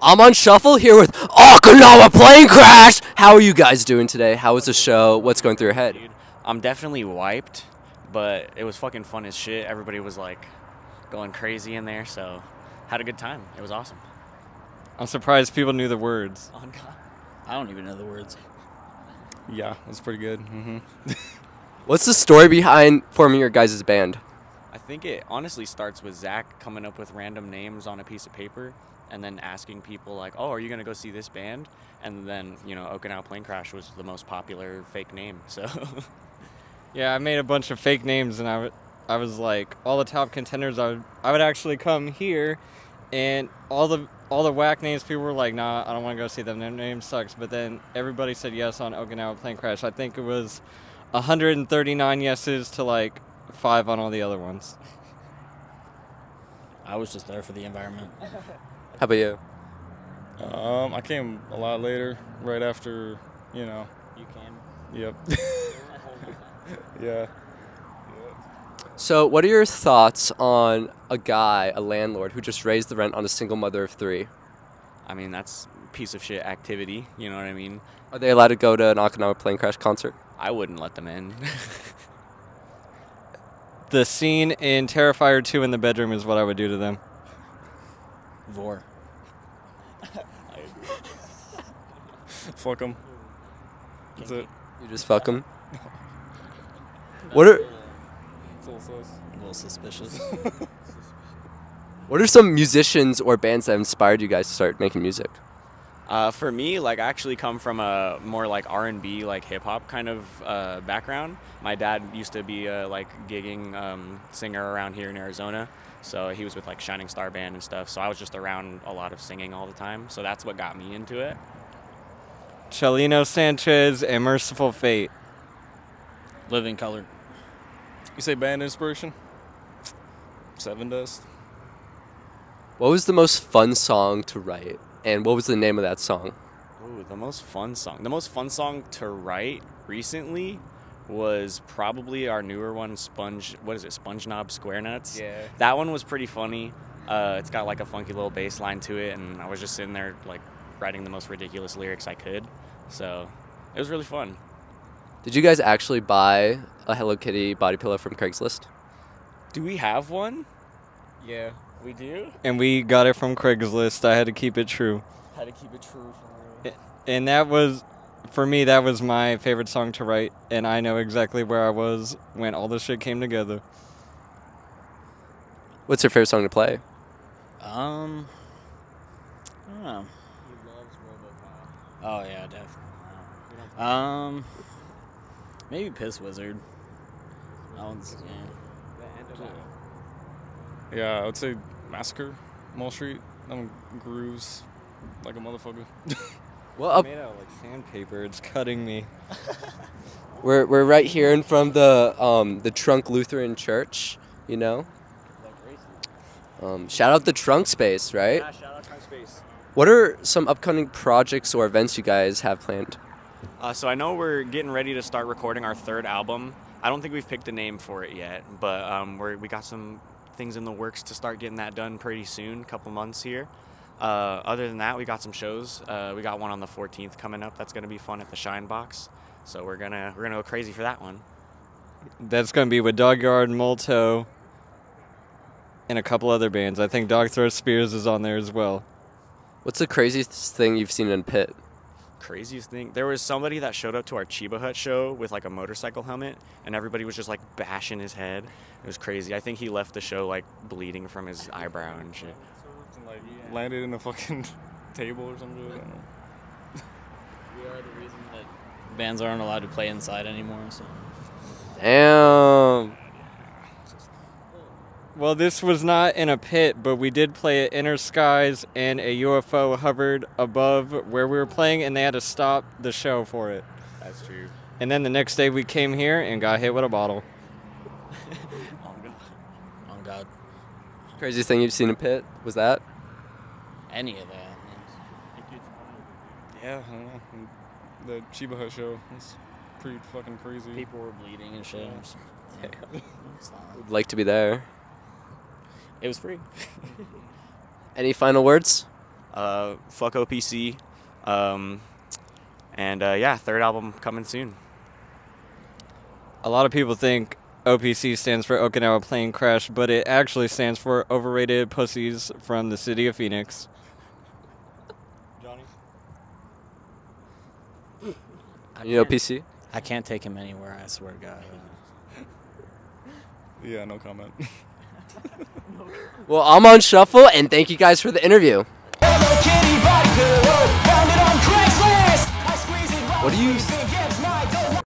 I'm on shuffle here with Okinawa plane crash. How are you guys doing today? How was the show? What's going through your head? Dude, I'm definitely wiped, but it was fucking fun as shit. Everybody was like going crazy in there, so had a good time. It was awesome. I'm surprised people knew the words. Oh God. I don't even know the words. Yeah, it was pretty good. What's the story behind forming your guys' band? I think it honestly starts with Zach coming up with random names on a piece of paper and then asking people like, oh, are you going to go see this band? And then, you know, Okinawa Plane Crash was the most popular fake name, so. Yeah, I made a bunch of fake names, and I was like, all the top contenders, I would actually come here, and all the whack names, people were like, nah, I don't want to go see them, their name sucks. But then everybody said yes on Okinawa Plane Crash. I think it was 139 yeses to like 5 on all the other ones. I was just there for the environment. How about you? I came a lot later, right after, you know. You can. Yep. Yeah. So what are your thoughts on a landlord, who just raised the rent on a single mother of 3? I mean, that's piece of shit activity, you know what I mean? Are they allowed to go to an Okinawa plane crash concert? I wouldn't let them in. The scene in Terrifier 2 in the bedroom is what I would do to them. Vor. Fuck them. That's it. You just fuck them? What are It's a little sus. A little suspicious. What are some musicians or bands that inspired you guys to start making music? For me, like, I actually come from a more like R&B, like hip hop kind of background. My dad used to be like gigging singer around here in Arizona, so he was with like Shining Star Band and stuff. So I was just around a lot of singing all the time. So that's what got me into it. Chalino Sanchez and Merciful Fate. Living Color. You say band inspiration? Seven Dust. What was the most fun song to write, and what was the name of that song? Ooh, the most fun song. The most fun song to write recently was probably our newer one, Sponge Knob Square Nuts. Yeah. That one was pretty funny. It's got like a funky little bass line to it, and I was just sitting there like writing the most ridiculous lyrics I could. So it was really fun. Did you guys actually buy a Hello Kitty body pillow from Craigslist? Do we have one? Yeah. We do? And we got it from Craigslist. I had to keep it true. Had to keep it true for real. And that was, for me, that was my favorite song to write. And I know exactly where I was when all this shit came together. What's your favorite song to play? I don't know. He loves RoboCop. Oh yeah, definitely. Maybe Piss Wizard. That one's Yeah, I would say Massacre, Mall Street. That one grooves like a motherfucker. Well, Made out of like sandpaper. It's cutting me. we're right here in front of the Trunk Lutheran Church, you know. Shout out the Trunk Space, right? Yeah, shout out Trunk Space. What are some upcoming projects or events you guys have planned? So I know we're getting ready to start recording our 3rd album. I don't think we've picked a name for it yet, but we got some things in the works to start getting that done pretty soon, a couple months here. Other than that, we got some shows. We got one on the 14th coming up. That's gonna be fun at the Shine Box. So we're gonna go crazy for that one. That's going to be with Dog Yard, Molto, and a couple other bands. I think Dog Throw Spears is on there as well. What's the craziest thing you've seen in a pit? Craziest thing, there was somebody that showed up to our Chiba Hut show with like a motorcycle helmet, and everybody was just like bashing his head. It was crazy. I think he left the show like bleeding from his eyebrow and shit. And, like, landed in a fucking table or something. I don't know. We are the reason that bands aren't allowed to play inside anymore. So. Damn. Well, this was not in a pit, but we did play at Inner Skies, and a UFO hovered above where we were playing, and they had to stop the show for it. That's true. And then the next day we came here and got hit with a bottle. Oh God. Craziest thing you've seen in a pit was that? Any of that. Yeah, I don't know. The Chiba Hut show was pretty fucking crazy. People were bleeding and shit. Yeah. It's fine. Would like to be there. It was free. Any final words? Fuck OPC. And yeah, third album coming soon. A lot of people think OPC stands for Okinawa Plane Crash, but it actually stands for Overrated Pussies from the City of Phoenix. Johnny? You know PC? I can't take him anywhere, I swear to God. Yeah, no comment. Well, I'm on shuffle, and thank you guys for the interview. What do you